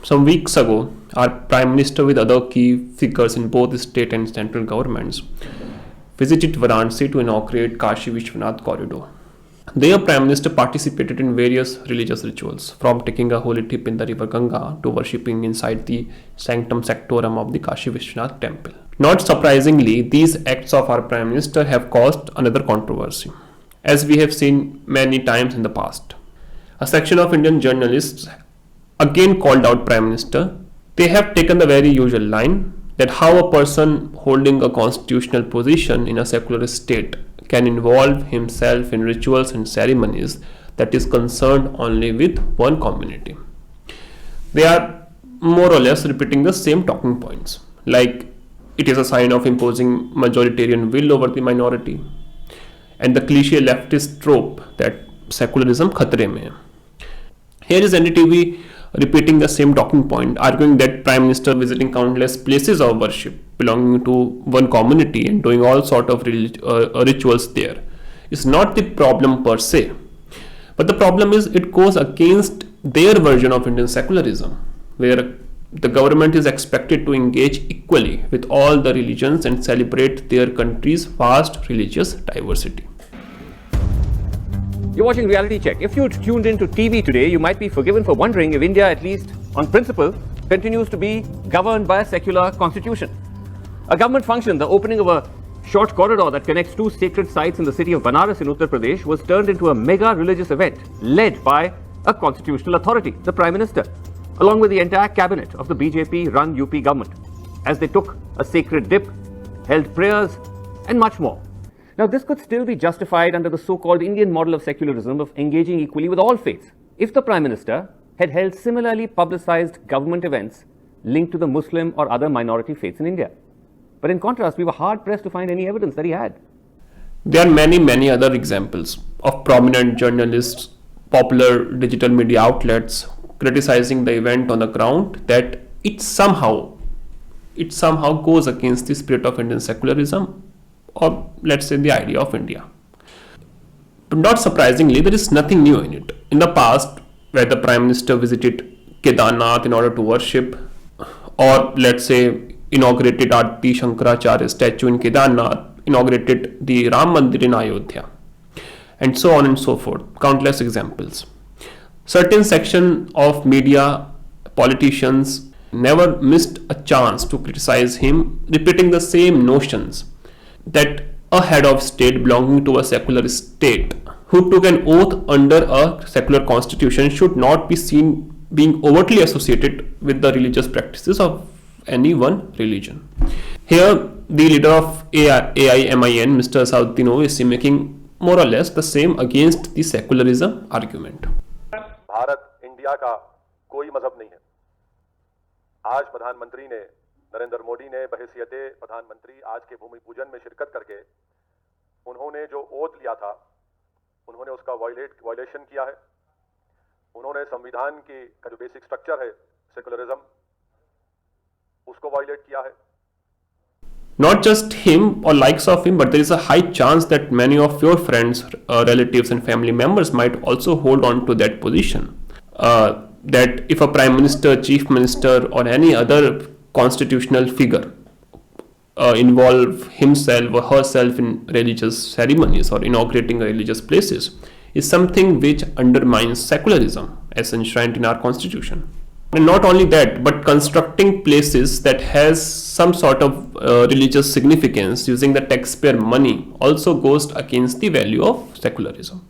Some weeks ago, our Prime Minister with other key figures in both state and central governments visited Varanasi to inaugurate Kashi Vishwanath Corridor. There, Prime Minister participated in various religious rituals, from taking a holy dip in the river Ganga to worshipping inside the sanctum sanctorum of the Kashi Vishwanath temple. Not surprisingly, these acts of our Prime Minister have caused another controversy, as we have seen many times in the past. A section of Indian journalists again called out Prime Minister. They have taken the very usual line that how a person holding a constitutional position in a secular state can involve himself in rituals and ceremonies that is concerned only with one community. They are more or less repeating the same talking points, like it is a sign of imposing majoritarian will over the minority, and the cliche leftist trope that secularism khatre mein hai. Here is NDTV repeating the same talking point, arguing that Prime Minister visiting countless places of worship belonging to one community and doing all sort of rituals there is not the problem per se. But the problem is it goes against their version of Indian secularism, where the government is expected to engage equally with all the religions and celebrate their country's vast religious diversity. You're watching Reality Check. If you tuned into TV today, you might be forgiven for wondering if India, at least on principle, continues to be governed by a secular constitution. A government function, the opening of a short corridor that connects two sacred sites in the city of Banaras in Uttar Pradesh, was turned into a mega religious event led by a constitutional authority, the Prime Minister, along with the entire cabinet of the BJP-run UP government, as they took a sacred dip, held prayers, and much more. Now, this could still be justified under the so-called Indian model of secularism of engaging equally with all faiths, if the Prime Minister had held similarly publicized government events linked to the Muslim or other minority faiths in India. But in contrast, we were hard-pressed to find any evidence that he had. There are many other examples of prominent journalists, popular digital media outlets criticizing the event on the ground that it somehow goes against the spirit of Indian secularism, or let's say the idea of India. But not surprisingly, there is nothing new in it. In the past, where the Prime Minister visited Kedarnath in order to worship, or let's say inaugurated Adi Shankaracharya statue in Kedarnath, inaugurated the Ram Mandir in Ayodhya, and so on and so forth, countless examples. Certain section of media, politicians never missed a chance to criticize him, repeating the same notions that a head of state belonging to a secular state who took an oath under a secular constitution should not be seen being overtly associated with the religious practices of any one religion. Here, the leader of AIMIN, Mr. Sauddin Owaisi, is making more or less the same against the secularism argument. Bharat India का कोई मजहब नहीं है. आज प्रधानमंत्री ने नरेंद्र मोदी ने बहैसियते प्रधानमंत्री आज के भूमि पूजन में शिरकत करके उन्होंने जो ओथ लिया था उन्होंने उसका वायलेशन किया है. उन्होंने संविधान की का जो बेसिक स्ट्रक्चर है सेकुलरिज्म उसको वायलेट किया है. Not just him or likes of him, but there is a high chance that many of your friends, relatives and family members might also hold on to that position. That if a Prime Minister, Chief Minister or any other constitutional figure involve himself or herself in religious ceremonies or inaugurating religious places is something which undermines secularism as enshrined in our constitution. And not only that, but constructing places that has some sort of religious significance using the taxpayer money also goes against the value of secularism.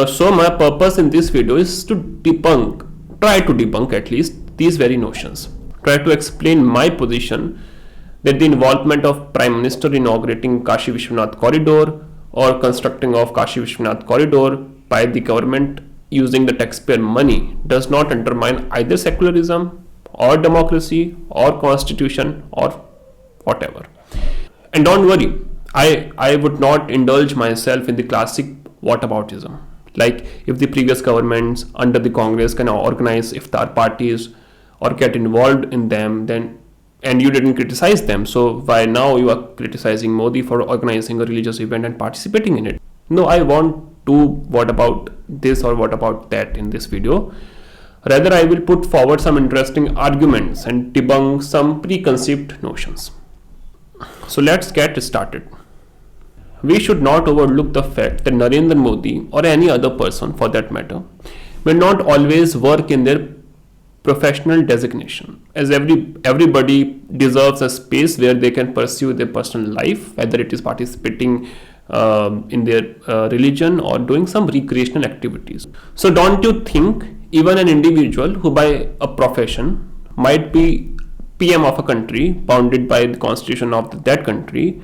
So my purpose in this video is to try to debunk at least these very notions. Try to explain my position that the involvement of Prime Minister inaugurating Kashi Vishwanath Corridor or constructing of Kashi Vishwanath Corridor by the government using the taxpayer money does not undermine either secularism or democracy or constitution or whatever. And don't worry, I would not indulge myself in the classic whataboutism. Like if the previous governments under the Congress can organize iftar parties or get involved in them, then and you didn't criticize them, so why now you are criticizing Modi for organizing a religious event and participating in it? No, I want to what about this or what about that in this video. Rather, I will put forward some interesting arguments and debunk some preconceived notions. So let's get started. We should not overlook the fact that Narendra Modi, or any other person for that matter, may not always work in their professional designation, as everybody deserves a space where they can pursue their personal life, whether it is participating in their religion or doing some recreational activities. So don't you think even an individual who by a profession might be PM of a country bounded by the constitution of that country,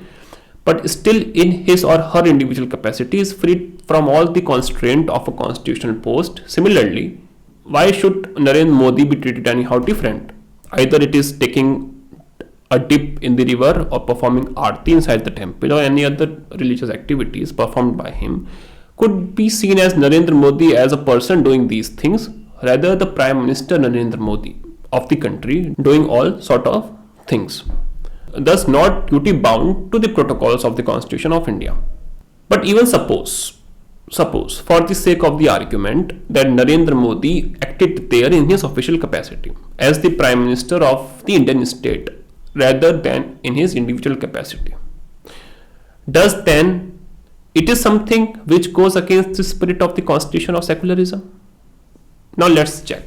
but still in his or her individual capacity is free from all the constraint of a constitutional post? Similarly, why should Narendra Modi be treated anyhow different? Either it is taking a dip in the river or performing aarti inside the temple or any other religious activities performed by him could be seen as Narendra Modi as a person doing these things, rather the Prime Minister Narendra Modi of the country doing all sort of things, thus not duty bound to the protocols of the Constitution of India. But even suppose for the sake of the argument that Narendra Modi acted there in his official capacity as the Prime Minister of the Indian state rather than in his individual capacity, does then it is something which goes against the spirit of the constitution of secularism? Now let's check.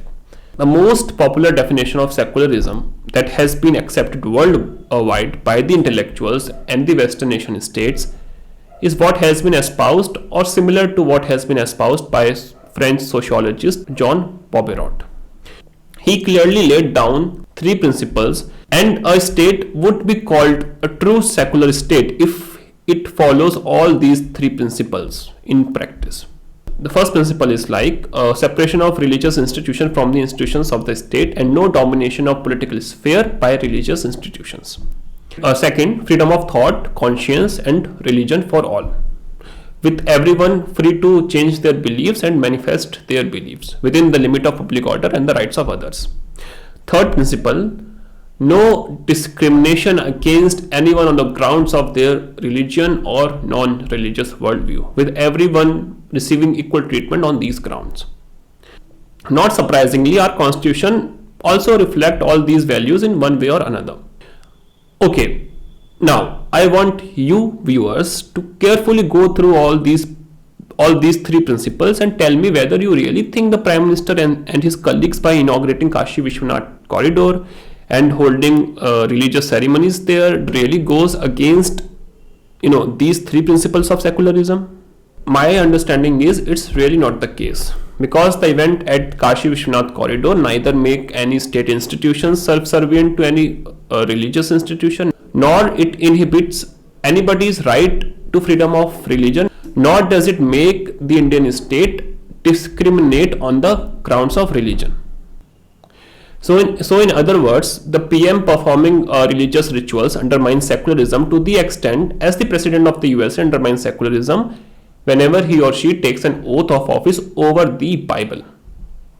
The most popular definition of secularism that has been accepted worldwide by the intellectuals and the Western nation states is what has been espoused or similar to what has been espoused by French sociologist Jean Bobérot. He clearly laid down three principles, and a state would be called a true secular state if it follows all these three principles in practice. The first principle is like separation of religious institution from the institutions of the state and no domination of political sphere by religious institutions. Second, freedom of thought, conscience and religion for all, with everyone free to change their beliefs and manifest their beliefs within the limit of public order and the rights of others. Third principle, no discrimination against anyone on the grounds of their religion or non-religious worldview, with everyone receiving equal treatment on these grounds. Not surprisingly, our constitution also reflects all these values in one way or another. Okay, now I want you viewers to carefully go through all these three principles and tell me whether you really think the Prime Minister and his colleagues, by inaugurating Kashi Vishwanath Corridor and holding religious ceremonies there, really goes against these three principles of secularism. My understanding is it's really not the case, because the event at Kashi Vishwanath Corridor neither make any state institutions self-servient to any religious institution, nor it inhibits anybody's right to freedom of religion, nor does it make the Indian state discriminate on the grounds of religion. So in other words, the PM performing religious rituals undermines secularism to the extent as the President of the US undermines secularism whenever he or she takes an oath of office over the Bible.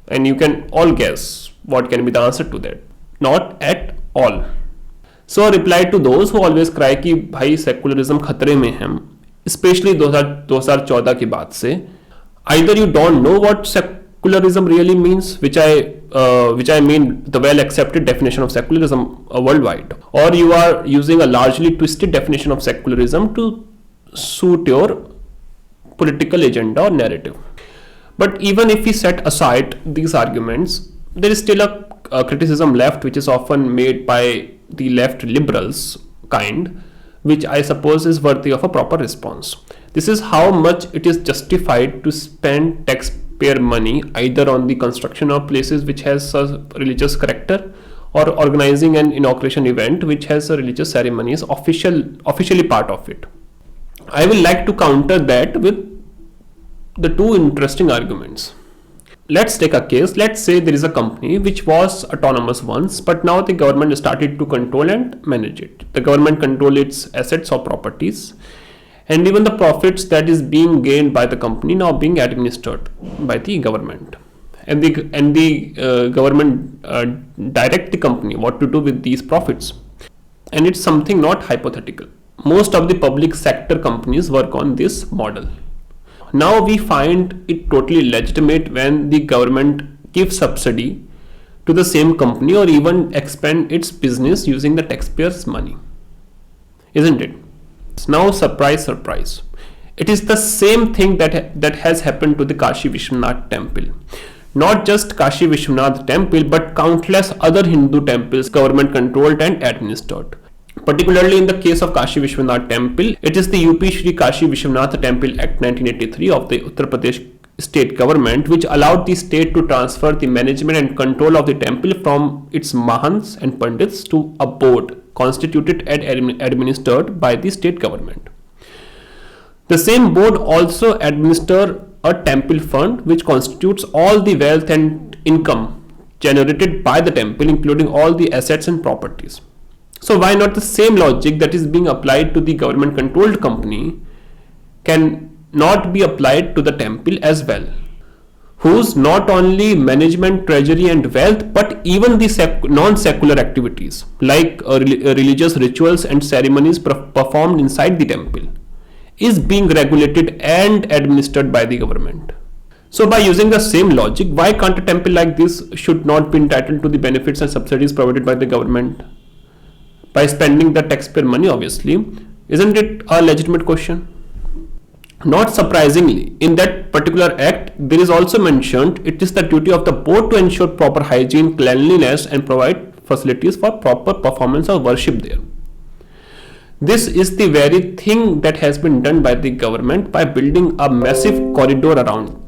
And you can all guess what can be the answer to that. Not at all. So a reply to those who always cry कि भाई secularism खतरे में है, especially 2014 की बात से, either you don't know what secularism really means, which I mean the well accepted definition of secularism worldwide, or you are using a largely twisted definition of secularism to suit your political agenda or narrative. But even if we set aside these arguments, there is still a criticism left, which is often made by the left liberals kind, which I suppose is worthy of a proper response. This is how much it is justified to spend taxpayer money either on the construction of places which has a religious character, or organizing an inauguration event which has a religious ceremony is officially part of it. I will like to counter that with the two interesting arguments. Let's take a case. Let's say there is a company which was autonomous once, but now the government started to control and manage it. The government control its assets or properties, and even the profits that is being gained by the company now being administered by the government. And the government direct the company what to do with these profits. And it's something not hypothetical. Most of the public sector companies work on this model. Now we find it totally legitimate when the government give subsidy to the same company or even expand its business using the taxpayers' money. Isn't it? Now, surprise, surprise. It is the same thing that has happened to the Kashi Vishwanath temple. Not just Kashi Vishwanath temple, but countless other Hindu temples government controlled and administered. Particularly in the case of Kashi Vishwanath temple, it is the UP Shri Kashi Vishwanath Temple Act 1983 of the Uttar Pradesh state government which allowed the state to transfer the management and control of the temple from its mahants and pandits to a board constituted and administered by the state government. The same board also administers a temple fund which constitutes all the wealth and income generated by the temple, including all the assets and properties. So why not the same logic that is being applied to the government controlled company can not be applied to the temple as well, whose not only management, treasury and wealth, but even the non-secular activities like religious rituals and ceremonies performed inside the temple is being regulated and administered by the government. So by using the same logic, why can't a temple like this should not be entitled to the benefits and subsidies provided by the government by spending the taxpayer money, obviously? Isn't it a legitimate question? Not surprisingly, in that particular act, there is also mentioned it is the duty of the board to ensure proper hygiene, cleanliness and provide facilities for proper performance of worship there. This is the very thing that has been done by the government by building a massive corridor around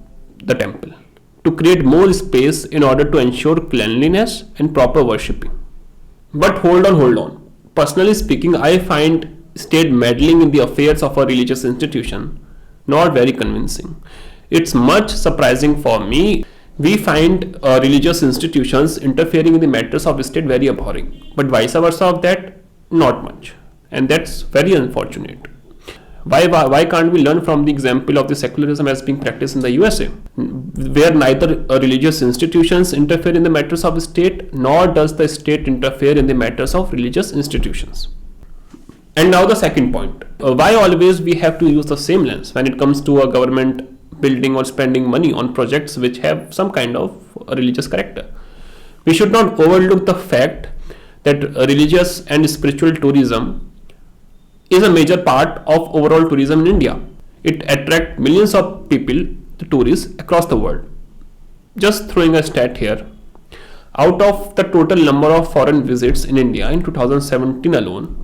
the temple to create more space in order to ensure cleanliness and proper worshipping. But hold on. Personally speaking, I find state meddling in the affairs of a religious institution not very convincing. It's much surprising for me. We find religious institutions interfering in the matters of the state very abhorring, but vice versa of that, not much. And that's very unfortunate. Why can't we learn from the example of the secularism as being practiced in the USA, where neither religious institutions interfere in the matters of the state, nor does the state interfere in the matters of religious institutions. And now the second point, why always we have to use the same lens when it comes to a government building or spending money on projects which have some kind of religious character. We should not overlook the fact that religious and spiritual tourism is a major part of overall tourism in India. It attracts millions of people, the tourists across the world. Just throwing a stat here, out of the total number of foreign visits in India in 2017 alone,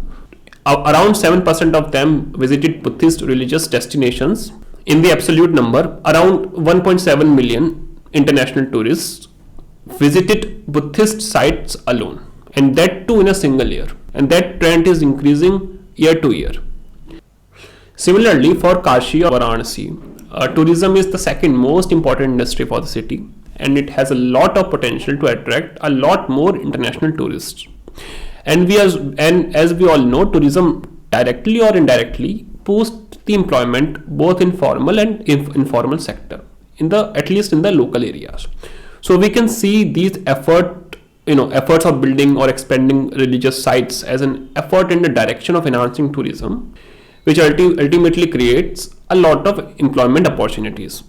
around 7% of them visited Buddhist religious destinations. In the absolute number, around 1.7 million international tourists visited Buddhist sites alone, and that too in a single year. And that trend is increasing year to year. Similarly, for Kashi or Varanasi, tourism is the second most important industry for the city, and it has a lot of potential to attract a lot more international tourists. And as we all know, tourism directly or indirectly boosts the employment both in formal and informal sector, at least in the local areas. So we can see these efforts of building or expanding religious sites as an effort in the direction of enhancing tourism, which ultimately creates a lot of employment opportunities.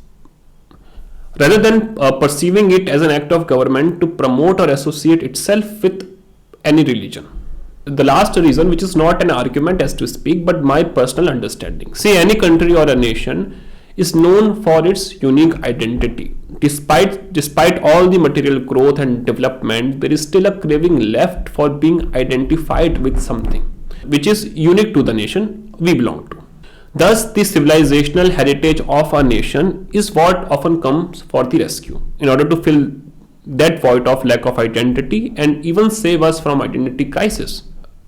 Rather than perceiving it as an act of government to promote or associate itself with any religion. The last reason, which is not an argument as to speak, but my personal understanding. See, any country or a nation is known for its unique identity. Despite all the material growth and development, there is still a craving left for being identified with something which is unique to the nation we belong to. Thus, the civilizational heritage of a nation is what often comes for the rescue in order to fill that void of lack of identity and even save us from identity crisis.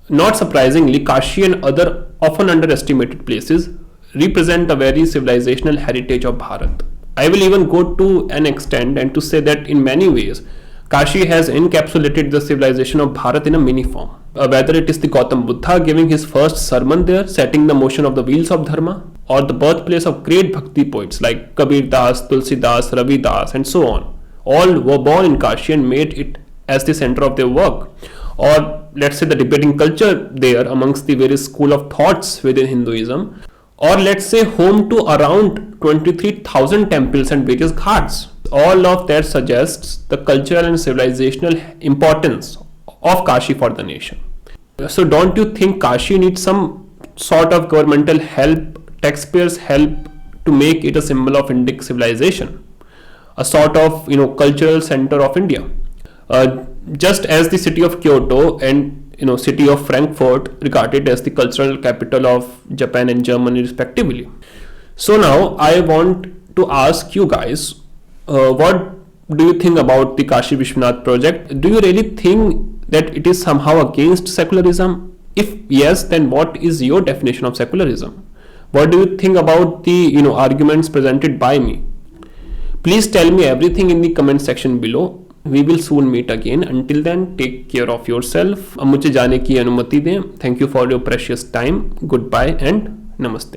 Not surprisingly, Kashi and other often underestimated places represent the very civilizational heritage of Bharat. I will even go to an extent and to say that in many ways, Kashi has encapsulated the civilization of Bharat in a mini form. Whether it is the Gautam Buddha giving his first sermon there, setting the motion of the wheels of dharma, or the birthplace of great bhakti poets like Kabir Das, Tulsi Das, Ravi Das and so on. All were born in Kashi and made it as the center of their work. Or let's say the debating culture there amongst the various school of thoughts within Hinduism. Or let's say home to around 23,000 temples and various ghats. All of that suggests the cultural and civilizational importance of Kashi for the nation. So don't you think Kashi needs some sort of governmental help, taxpayers' help, to make it a symbol of Indic civilization, a sort of cultural center of India, just as the city of Kyoto and city of Frankfurt regarded as the cultural capital of Japan and Germany respectively. So now I want to ask you guys, what do you think about the Kashi Vishwanath project? Do you really think that it is somehow against secularism? If yes, then what is your definition of secularism? What do you think about the arguments presented by me? Please tell me everything in the comment section below. We will soon meet again. Until then, take care of yourself. अब मुझे जाने की अनुमति दें. Thank you for your precious time. Goodbye and namaste.